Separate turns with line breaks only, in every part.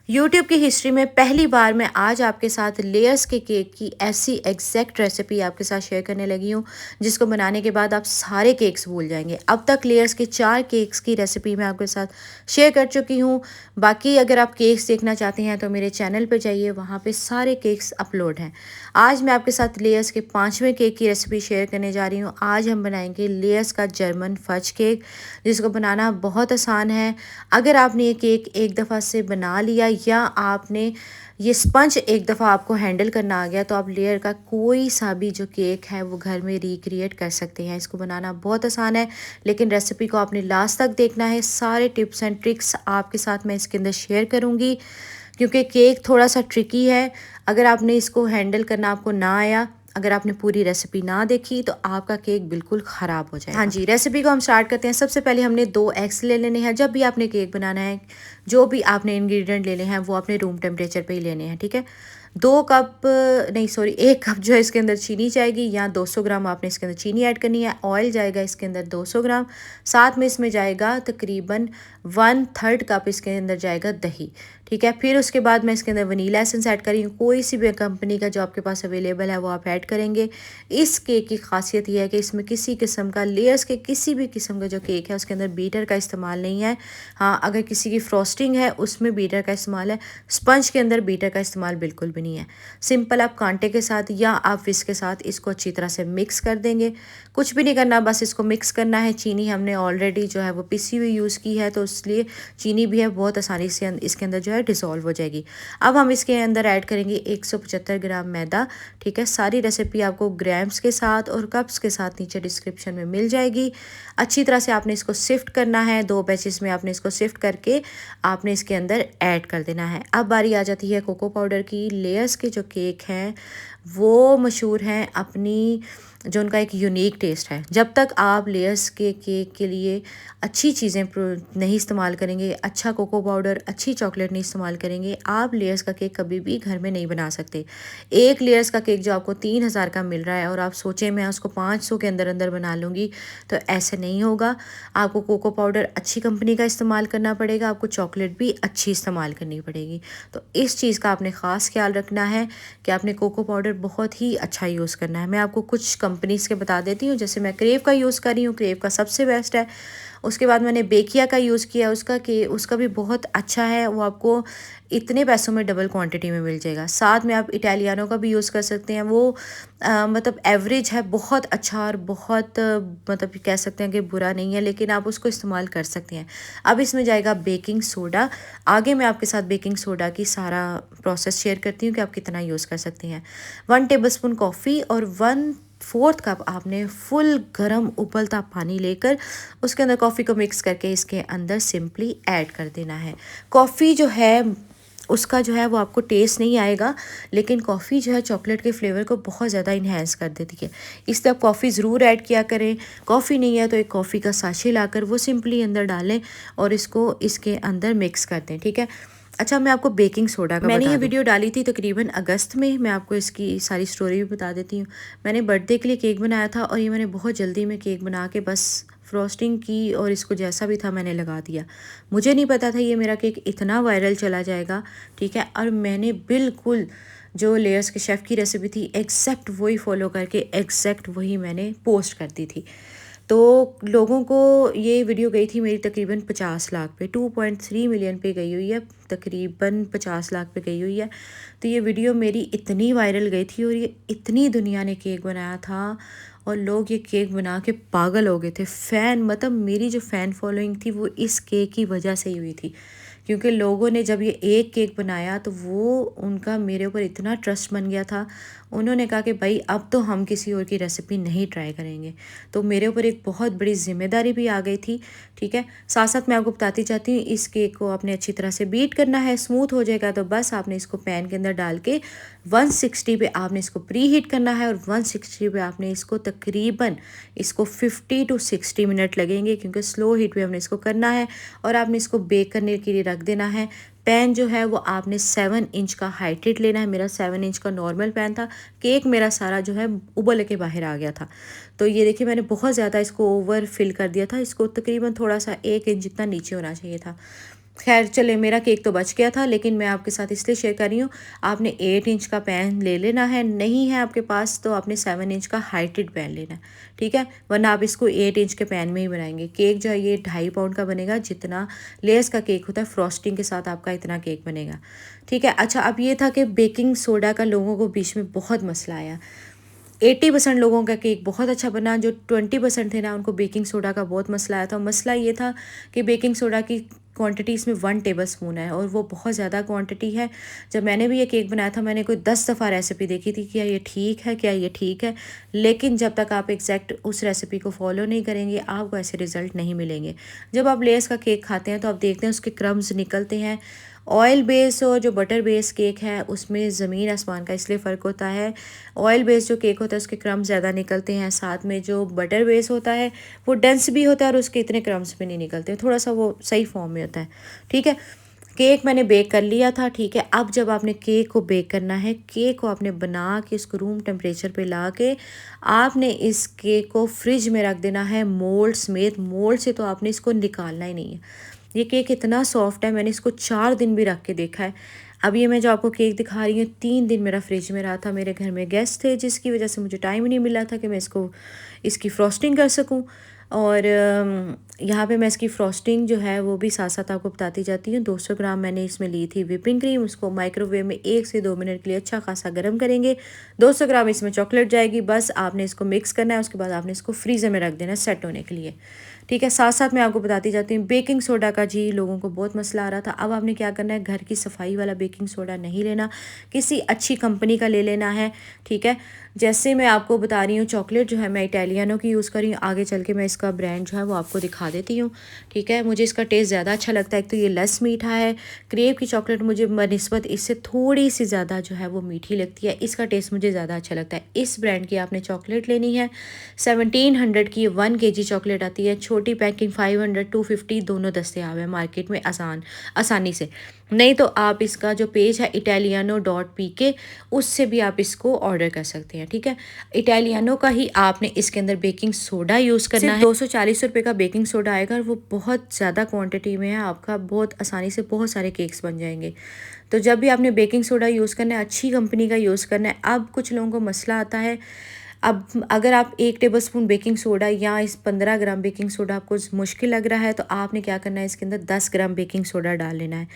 YouTube की history में पहली बार मैं आज आपके साथ लेयर्स के केक की ऐसी एग्जैक्ट रेसिपी आपके साथ शेयर करने लगी हूँ जिसको बनाने के बाद आप सारे केक्स भूल जाएंगे। अब तक लेयर्स के 4 केक्स की रेसिपी मैं आपके साथ शेयर कर चुकी हूँ। बाकी अगर आप केक्स देखना चाहते हैं तो मेरे चैनल पर जाइए, वहाँ पे सारे केक्स अपलोड हैं। आज मैं आपके साथ लेयर्स के 5वें केक की रेसिपी शेयर करने जा रही हूँ। आज हम बनाएंगे लेयर्स का जर्मन फज केक, जिसको बनाना बहुत आसान है। अगर आपने ये केक एक दफ़ा से बना लिया या आपने ये स्पंज एक दफ़ा आपको हैंडल करना आ गया तो आप लेयर का कोई सा भी जो केक है वो घर में रिक्रिएट कर सकते हैं। इसको बनाना बहुत आसान है, लेकिन रेसिपी को आपने लास्ट तक देखना है। सारे टिप्स एंड ट्रिक्स आपके साथ मैं इसके अंदर शेयर करूँगी, क्योंकि केक थोड़ा सा ट्रिकी है। अगर आपने इसको हैंडल करना आपको ना आया, अगर आपने पूरी रेसिपी ना देखी तो आपका केक बिल्कुल ख़राब हो जाएगा। हाँ जी, रेसिपी को हम स्टार्ट करते हैं। सबसे पहले हमने 2 एग्स ले लेने हैं। जब भी आपने केक बनाना है, जो भी आपने इंग्रेडिएंट लेने हैं वो अपने रूम टेम्परेचर पे ही लेने हैं, ठीक है। 2 कप नहीं सॉरी 1 कप जो है इसके अंदर चीनी जाएगी, या 200 ग्राम आपने इसके अंदर चीनी ऐड करनी है। ऑयल जाएगा इसके अंदर 200 ग्राम। साथ में इसमें जाएगा तकरीबन 1/3 कप इसके अंदर जाएगा दही, ठीक है। फिर उसके बाद मैं इसके अंदर वनीला एसेंस ऐड कर रही हूँ। कोई सी भी कंपनी का जो आपके पास अवेलेबल है वो आप ऐड करेंगे। इस केक की खासियत ये है कि इसमें किसी किस्म का लेयर्स के किसी भी किस्म का जो केक है उसके अंदर बीटर का इस्तेमाल नहीं है। हाँ, अगर किसी की फ्रॉस्टिंग है उसमें बीटर का इस्तेमाल है, स्पंज के अंदर बीटर का इस्तेमाल बिल्कुल भी नहीं है। सिंपल आप कांटे के साथ या आप विस्क के साथ इसको अच्छी तरह से मिक्स कर देंगे। कुछ भी नहीं करना, बस इसको मिक्स करना है। चीनी हमने ऑलरेडी जो है वो पिसी हुई यूज़ की है, तो इसलिए चीनी भी है बहुत आसानी से इसके अंदर जो है डिसॉल्व हो जाएगी। अब हम इसके अंदर ऐड करेंगे 175 ग्राम मैदा, ठीक है। सारी रेसिपी आपको ग्राम्स के साथ और कप्स के साथ नीचे डिस्क्रिप्शन में मिल जाएगी। अच्छी तरह से आपने इसको सिफ्ट करना है। 2 बैचेस में आपने इसको सिफ्ट करके आपने इसके अंदर ऐड कर देना है। अब बारी आ जाती है कोको पाउडर की। लेयर्स के जो केक हैं वो मशहूर हैं अपनी जो उनका एक यूनिक टेस्ट है। जब तक आप लेयर्स के केक के लिए अच्छी चीज़ें नहीं इस्तेमाल करेंगे, अच्छा कोको पाउडर, अच्छी चॉकलेट नहीं इस्तेमाल करेंगे, आप लेयर्स का केक कभी भी घर में नहीं बना सकते। एक लेयर्स का केक जो आपको 3000 का मिल रहा है और आप सोचें मैं उसको 500 के अंदर अंदर बना लूँगी, तो ऐसे नहीं होगा। आपको कोको पाउडर अच्छी कंपनी का इस्तेमाल करना पड़ेगा, आपको चॉकलेट भी अच्छी इस्तेमाल करनी पड़ेगी। तो इस चीज़ का आपने ख़ास ख्याल रखना है कि आपने कोको पाउडर बहुत ही अच्छा यूज़ करना है। मैं आपको कुछ कंपनीज़ के बता देती हूँ। जैसे मैं क्रेव का यूज़ कर रही हूँ, क्रेव का सबसे बेस्ट है। उसके बाद मैंने बेकिया का यूज़ किया, उसका भी बहुत अच्छा है। वो आपको इतने पैसों में डबल क्वांटिटी में मिल जाएगा। साथ में आप इटालियानो का भी यूज़ कर सकते हैं। वो मतलब एवरेज है, बहुत अच्छा और बहुत मतलब कह सकते हैं कि बुरा नहीं है, लेकिन आप उसको इस्तेमाल कर सकते हैं। अब इसमें जाएगा बेकिंग सोडा। आगे मैं आपके साथ बेकिंग सोडा की सारा प्रोसेस शेयर करती हूँ कि आप कितना यूज़ कर सकते हैं। 1 टेबलस्पून कॉफ़ी और 1/4 कप आपने फुल गरम उबलता पानी लेकर उसके अंदर कॉफ़ी को मिक्स करके इसके अंदर सिंपली ऐड कर देना है। कॉफ़ी जो है उसका जो है वो आपको टेस्ट नहीं आएगा, लेकिन कॉफ़ी जो है चॉकलेट के फ्लेवर को बहुत ज़्यादा इन्हेंस कर देती है, इसलिए आप कॉफ़ी ज़रूर ऐड किया करें। कॉफ़ी नहीं है तो एक कॉफ़ी का साशे लाकर वो सिंपली अंदर डालें और इसको इसके अंदर मिक्स कर दें, ठीक है। अच्छा, मैं आपको बेकिंग सोडा का मैंने ये वीडियो डाली थी तकरीबन अगस्त में। मैं आपको इसकी सारी स्टोरी भी बता देती हूँ। मैंने बर्थडे के लिए केक बनाया था और ये मैंने बहुत जल्दी में केक बना के बस फ्रॉस्टिंग की और इसको जैसा भी था मैंने लगा दिया। मुझे नहीं पता था ये मेरा केक इतना वायरल चला जाएगा, ठीक है। और मैंने बिल्कुल जो लेयर्स के शेफ़ की रेसिपी थी एग्जैक्ट वही फॉलो करके एग्जैक्ट वही मैंने पोस्ट कर दी थी। तो लोगों को ये वीडियो गई थी मेरी तकरीबन 50 लाख पे, 2.3 मिलियन पे गई हुई है, तकरीबन 50 लाख पे गई हुई है। तो ये वीडियो मेरी इतनी वायरल गई थी और ये इतनी दुनिया ने केक बनाया था और लोग ये केक बना के पागल हो गए थे। फ़ैन मतलब मेरी जो फ़ैन फॉलोइंग थी वो इस केक की वजह से ही हुई थी, क्योंकि लोगों ने जब ये एक केक बनाया तो वो उनका मेरे ऊपर इतना ट्रस्ट बन गया था। उन्होंने कहा कि भाई अब तो हम किसी और की रेसिपी नहीं ट्राई करेंगे। तो मेरे ऊपर एक बहुत बड़ी ज़िम्मेदारी भी आ गई थी, ठीक है। साथ साथ मैं आपको बताती चाहती हूँ, इस केक को आपने अच्छी तरह से बीट करना है। स्मूथ हो जाएगा तो बस आपने इसको पैन के अंदर डाल के 160 पे आपने इसको प्री हीट करना है और 160 पे आपने इसको तकरीबन इसको 50 to 60 मिनट लगेंगे, क्योंकि स्लो हीट पे हमने इसको करना है और आपने इसको बेक करने के लिए रख देना है। पैन जो है वो आपने 7 इंच का हाइटेड लेना है। मेरा 7 इंच का नॉर्मल पैन था। केक मेरा सारा जो है उबल के बाहर आ गया था। तो ये देखिए मैंने बहुत ज़्यादा इसको ओवर फिल कर दिया था। इसको तकरीबन थोड़ा सा 1 इंच जितना नीचे होना चाहिए था। खैर चले, मेरा केक तो बच गया था, लेकिन मैं आपके साथ इसलिए शेयर कर रही हूँ। आपने 8 इंच का पैन ले लेना है, नहीं है आपके पास तो आपने 7 इंच का हाइटेड पैन लेना है, ठीक है, वरना आप इसको 8 इंच के पैन में ही बनाएंगे। केक जो है ये 2.5 पाउंड का बनेगा, जितना लेयर्स का केक होता है फ्रॉस्टिंग के साथ आपका इतना केक बनेगा, ठीक है। अच्छा, अब ये था कि बेकिंग सोडा का लोगों को बीच में बहुत मसला आया। 80% लोगों का केक बहुत अच्छा बना, जो 20% थे ना उनको बेकिंग सोडा का बहुत मसला आया था। मसला ये था कि बेकिंग सोडा की क्वांटिटी इसमें 1 टेबल स्पून है और वो बहुत ज़्यादा क्वांटिटी है। जब मैंने भी ये केक बनाया था मैंने कोई 10 दफ़ा रेसिपी देखी थी, क्या ये ठीक है, क्या ये ठीक है, लेकिन जब तक आप एग्जैक्ट उस रेसिपी को फॉलो नहीं करेंगे आपको ऐसे रिजल्ट नहीं मिलेंगे। जब आप लेयर्स का केक खाते हैं तो आप देखते हैं उसके क्रम्स निकलते हैं। ऑयल बेस और जो बटर बेस केक है उसमें ज़मीन आसमान का इसलिए फ़र्क होता है। ऑयल बेस जो केक होता है उसके क्रम्स ज़्यादा निकलते हैं, साथ में जो बटर बेस होता है वो डेंस भी होता है और उसके इतने क्रम्स भी नहीं निकलते, थोड़ा सा वो सही फॉर्म में होता है, ठीक है। केक मैंने बेक कर लिया था, ठीक है। अब जब आपने केक को बेक करना है, केक को आपने बना के इसको रूम टेम्परेचर पे ला के आपने इस केक को फ्रिज में रख देना है मोल्ड समेत। मोल्ड से तो आपने इसको निकालना ही नहीं है। ये केक इतना सॉफ्ट है, मैंने इसको 4 दिन भी रख के देखा है। अब ये मैं जो आपको केक दिखा रही हूँ 3 दिन मेरा फ्रिज में रहा था। मेरे घर में गेस्ट थे जिसकी वजह से मुझे टाइम ही नहीं मिला था कि मैं इसकी फ्रॉस्टिंग कर सकूँ। और यहाँ पे मैं इसकी फ्रॉस्टिंग जो है वो भी साथ साथ आपको बताती जाती हूँ। 200 ग्राम मैंने इसमें ली थी विपिंग क्रीम, उसको माइक्रोवेव में 1 से 2 मिनट के लिए अच्छा खासा गर्म करेंगे। 200 ग्राम इसमें चॉकलेट जाएगी, बस आपने इसको मिक्स करना है। उसके बाद आपने इसको फ्रीज़र में रख देना है सेट होने के लिए, ठीक है। साथ साथ मैं आपको बताती जाती हूँ बेकिंग सोडा का जी लोगों को बहुत मसला आ रहा था। अब आपने क्या करना है, घर की सफाई वाला बेकिंग सोडा नहीं लेना, किसी अच्छी कंपनी का ले लेना है, ठीक है। जैसे मैं आपको बता रही हूँ चॉकलेट जो है मैं इटालियनो की यूज़ कर रही हूँ, आगे चल के मैं इसका ब्रांड जो है वो आपको दिखा देती हूँ, ठीक है। मुझे इसका टेस्ट ज़्यादा अच्छा लगता है, एक तो ये लेस मीठा है। क्रेव की चॉकलेट मुझे बनिस्बत इससे थोड़ी सी ज़्यादा जो है वो मीठी लगती है, इसका टेस्ट मुझे ज़्यादा अच्छा लगता है। इस ब्रांड की आपने चॉकलेट लेनी है। 1700 की 1 kg चॉकलेट आती है, छोटी पैकिंग 500 250 दोनों दस्तयाब है मार्केट में आसानी से। नहीं तो आप इसका जो पेज है italiano.pk उससे भी आप इसको ऑर्डर कर सकते हैं, ठीक है। इटालियानो का ही आपने इसके अंदर बेकिंग सोडा यूज़ करना है। 240 रुपये का बेकिंग सोडा आएगा और वो बहुत ज़्यादा क्वांटिटी में है, आपका बहुत आसानी से बहुत सारे केक्स बन जाएंगे। तो जब भी आपने बेकिंग सोडा यूज़ करना है अच्छी कंपनी का यूज़ करना है। अब कुछ लोगों को मसला आता है, अब अगर आप 1 टेबल स्पून बेकिंग सोडा या इस 15 ग्राम बेकिंग सोडा आपको मुश्किल लग रहा है तो आपने क्या करना है, इसके अंदर 10 ग्राम बेकिंग सोडा डाल लेना है,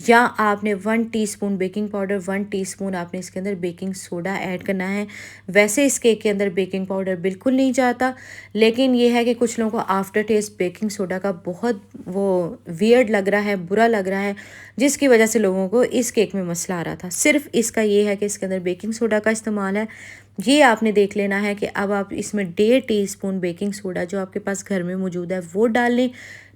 या आपने 1 टीस्पून बेकिंग पाउडर 1 टीस्पून आपने इसके अंदर बेकिंग सोडा ऐड करना है। वैसे इस केक के अंदर बेकिंग पाउडर बिल्कुल नहीं जाता, लेकिन ये है कि कुछ लोगों को आफ्टर टेस्ट बेकिंग सोडा का बहुत वो वियर्ड लग रहा है, बुरा लग रहा है, जिसकी वजह से लोगों को इस केक में मसला आ रहा था। सिर्फ इसका ये है कि इसके अंदर बेकिंग सोडा का इस्तेमाल है। ये आपने देख लेना है कि अब आप इसमें 1.5 टीस्पून बेकिंग सोडा जो आपके पास घर में मौजूद है वो डाल लें,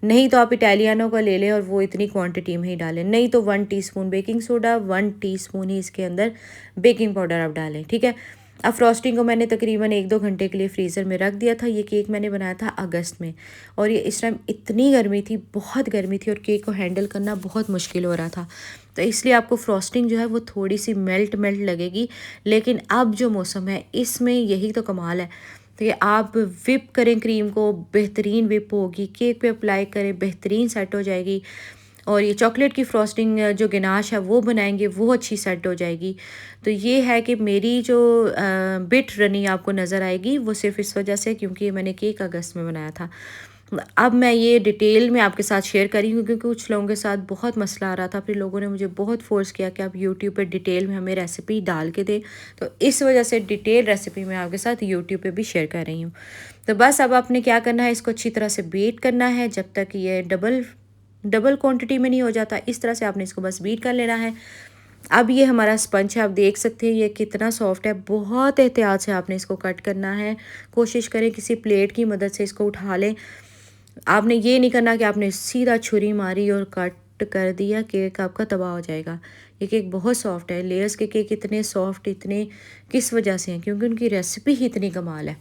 नहीं तो आप इटालियानो का ले लें और वो इतनी क्वांटिटी में ही डालें। नहीं तो 1 टीस्पून बेकिंग सोडा 1 टीस्पून ही इसके अंदर बेकिंग पाउडर आप डालें, ठीक है। अब फ्रॉस्टिंग को मैंने तकरीबन 1-2 घंटे के लिए फ्रीज़र में रख दिया था। ये केक मैंने बनाया था अगस्त में और ये इस टाइम इतनी गर्मी थी, बहुत गर्मी थी और केक को हैंडल करना बहुत मुश्किल हो रहा था, तो इसलिए आपको फ्रॉस्टिंग जो है वो थोड़ी सी मेल्ट लगेगी। लेकिन अब जो मौसम है इसमें यही तो कमाल है, तो ये आप विप करें क्रीम को, बेहतरीन विप होगी, केक पे अप्लाई करें, बेहतरीन सेट हो जाएगी। और ये चॉकलेट की फ्रॉस्टिंग जो गिनाश है वो बनाएंगे वो अच्छी सेट हो जाएगी। तो ये है कि मेरी जो बिट रनी आपको नज़र आएगी वो सिर्फ इस वजह से क्योंकि मैंने केक अगस्त में बनाया था। अब मैं ये डिटेल में आपके साथ शेयर करी हूँ क्योंकि कुछ लोगों के साथ बहुत मसला आ रहा था, फिर लोगों ने मुझे बहुत फोर्स किया कि आप यूट्यूब पे डिटेल में हमें रेसिपी डाल के दें, तो इस वजह से डिटेल रेसिपी मैं आपके साथ यूट्यूब पे भी शेयर कर रही हूँ। तो बस अब आपने क्या करना है, इसको अच्छी तरह से बीट करना है जब तक ये डबल क्वांटिटी में नहीं हो जाता। इस तरह से आपने इसको बस बीट कर लेना है। अब ये हमारा स्पंज है, आप देख सकते हैं ये कितना सॉफ्ट है। बहुत एहतियात से आपने इसको कट करना है, कोशिश करें किसी प्लेट की मदद से इसको उठा लें। आपने ये नहीं करना कि आपने सीधा छुरी मारी और कट कर दिया, केक आपका तबाह हो जाएगा। ये केक बहुत सॉफ्ट है। लेयर्स के केक इतने सॉफ्ट इतने किस वजह से हैं, क्योंकि उनकी रेसिपी ही इतनी कमाल है।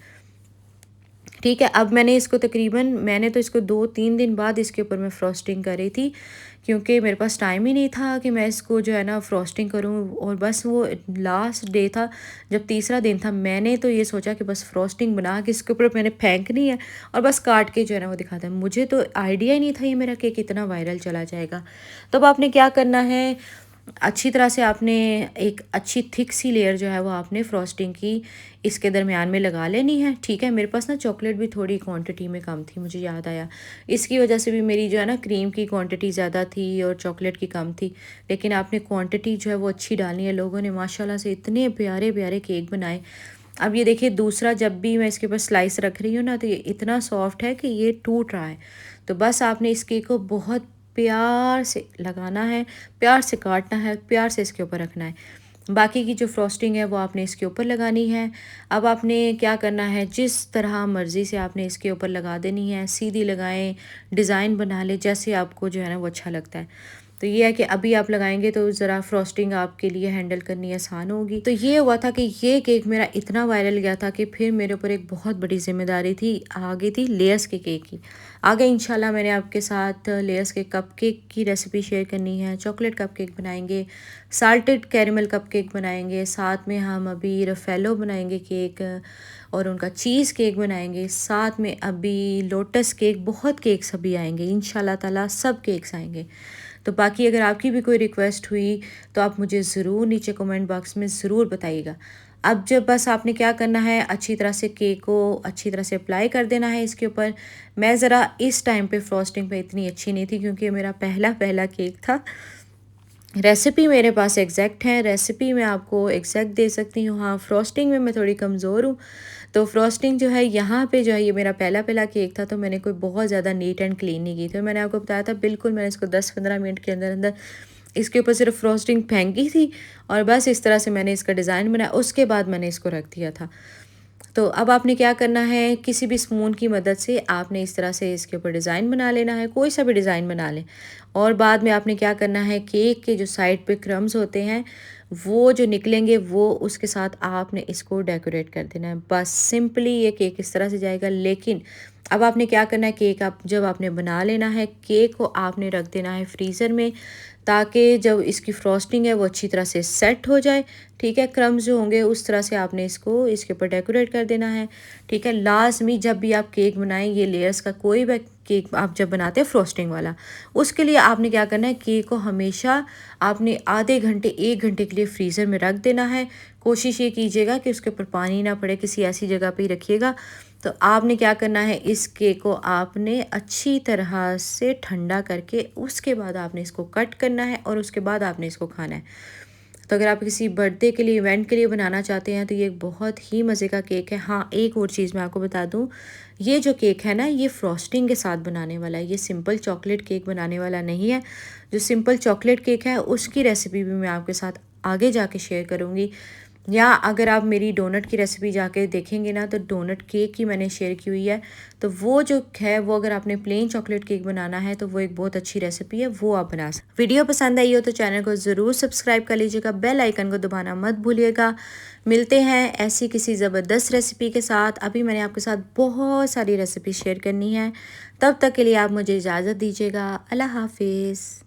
ठीक है, अब मैंने तो इसको 2-3 दिन बाद इसके ऊपर मैं फ्रॉस्टिंग कर रही थी, क्योंकि मेरे पास टाइम ही नहीं था कि मैं इसको जो है ना फ्रॉस्टिंग करूँ, और बस वो लास्ट डे था, जब तीसरा दिन था, मैंने तो ये सोचा कि बस फ्रॉस्टिंग बना के इसके ऊपर मैंने फेंकनी है और बस काट के जो है ना वो दिखाता है। मुझे तो आइडिया ही नहीं था ये मेरा केक इतना वायरल चला जाएगा। तो अब आपने क्या करना है, अच्छी तरह से आपने एक अच्छी थिक सी लेयर जो है वो आपने फ्रॉस्टिंग की इसके दरमियान में लगा लेनी है। ठीक है, मेरे पास ना चॉकलेट भी थोड़ी क्वांटिटी में कम थी, मुझे याद आया, इसकी वजह से भी मेरी जो है ना क्रीम की क्वांटिटी ज़्यादा थी और चॉकलेट की कम थी। लेकिन आपने क्वांटिटी जो है वो अच्छी डालनी है। लोगों ने माशाल्लाह से इतने प्यारे प्यारे केक बनाए। अब ये देखिए, दूसरा जब भी मैं इसके ऊपर स्लाइस रख रही हूँ ना, तो ये इतना सॉफ्ट है कि ये टूट रहा है। तो बस आपने इस केक को बहुत प्यार से लगाना है, प्यार से काटना है, प्यार से इसके ऊपर रखना है। बाकी की जो फ्रॉस्टिंग है वो आपने इसके ऊपर लगानी है। अब आपने क्या करना है, जिस तरह मर्ज़ी से आपने इसके ऊपर लगा देनी है, सीधी लगाएं, डिज़ाइन बना लें, जैसे आपको जो है ना वो अच्छा लगता है। तो ये है कि अभी आप लगाएंगे तो ज़रा फ्रॉस्टिंग आपके लिए हैंडल करनी आसान होगी। तो ये हुआ था कि ये केक मेरा इतना वायरल गया था कि फिर मेरे ऊपर एक बहुत बड़ी जिम्मेदारी थी, आ गई थी लेयर्स के केक की। आगे इंशाल्लाह मैंने आपके साथ लेयर्स के कपकेक की रेसिपी शेयर करनी है। चॉकलेट कपकेक बनाएंगे, साल्टेड कैरेमल कपकेक बनाएंगे, साथ में हम अभी रफेलो बनाएंगे केक, और उनका चीज़ केक बनाएंगे, साथ में अभी लोटस केक, बहुत केक्स अभी आएंगे इंशाल्लाह ताला, सब केक्स आएंगे। तो बाकी अगर आपकी भी कोई रिक्वेस्ट हुई तो आप मुझे ज़रूर नीचे कमेंट बॉक्स में ज़रूर बताइएगा। अब जब बस आपने क्या करना है, अच्छी तरह से केक को अच्छी तरह से अप्लाई कर देना है इसके ऊपर। मैं ज़रा इस टाइम पे फ्रॉस्टिंग पे इतनी अच्छी नहीं थी, क्योंकि मेरा पहला पहला केक था। रेसिपी मेरे पास एग्जैक्ट है, रेसिपी मैं आपको एग्जैक्ट दे सकती हूँ। हाँ, फ्रॉस्टिंग में मैं थोड़ी कमज़ोर हूँ। तो फ्रॉस्टिंग जो है यहाँ पे जो है, ये मेरा पहला पहला केक था, तो मैंने कोई बहुत ज़्यादा नीट एंड क्लीन नहीं की थी। मैंने आपको बताया था बिल्कुल, मैंने इसको 10-15 मिनट के अंदर अंदर इसके ऊपर सिर्फ फ्रॉस्टिंग फेंकी थी, और बस इस तरह से मैंने इसका डिज़ाइन बनाया, उसके बाद मैंने इसको रख दिया था। तो अब आपने क्या करना है, किसी भी स्पून की मदद से आपने इस तरह से इसके ऊपर डिज़ाइन बना लेना है, कोई सा भी डिज़ाइन बना लें। और बाद में आपने क्या करना है, केक के जो साइड पे क्रम्स होते हैं वो जो निकलेंगे, वो उसके साथ आपने इसको डेकोरेट कर देना है। बस सिंपली ये केक इस तरह से जाएगा। लेकिन अब आपने क्या करना है, केक आप जब आपने बना लेना है, केक को आपने रख देना है फ्रीज़र में, ताकि जब इसकी फ्रॉस्टिंग है वो अच्छी तरह से सेट हो जाए। ठीक है, क्रम्स जो होंगे उस तरह से आपने इसको इसके ऊपर डेकोरेट कर देना है। ठीक है, लाजमी जब भी आप केक बनाएं, ये लेयर्स का कोई भी केक आप जब बनाते हैं फ्रॉस्टिंग वाला, उसके लिए आपने क्या करना है, केक को हमेशा आपने आधे घंटे 1 घंटे के लिए फ्रीज़र में रख देना है। कोशिश ये कीजिएगा कि उसके ऊपर पानी ना पड़े, किसी ऐसी जगह पे ही रखिएगा। तो आपने क्या करना है, इस केक को आपने अच्छी तरह से ठंडा करके उसके बाद आपने इसको कट करना है, और उसके बाद आपने इसको खाना है। तो अगर आप किसी बर्थडे के लिए, इवेंट के लिए बनाना चाहते हैं, तो ये एक बहुत ही मज़े का केक है। हाँ, एक और चीज़ मैं आपको बता दूँ, ये जो केक है ना, ये फ्रॉस्टिंग के साथ बनाने वाला है, ये सिंपल चॉकलेट केक बनाने वाला नहीं है। जो सिंपल चॉकलेट केक है उसकी रेसिपी भी मैं आपके साथ आगे जाके शेयर करूँगी। या अगर आप मेरी डोनट की रेसिपी जाके देखेंगे ना, तो डोनट केक की मैंने शेयर की हुई है। तो वो जो है, वो अगर आपने प्लेन चॉकलेट केक बनाना है तो वो एक बहुत अच्छी रेसिपी है, वो आप बना सकते। वीडियो पसंद आई हो तो चैनल को ज़रूर सब्सक्राइब कर लीजिएगा, बेल आइकन को दबाना मत भूलिएगा। मिलते हैं ऐसी किसी ज़बरदस्त रेसिपी के साथ। अभी मैंने आपके साथ बहुत सारी रेसिपी शेयर करनी है, तब तक के लिए आप मुझे इजाज़त दीजिएगा। अल्लाह हाफिज़।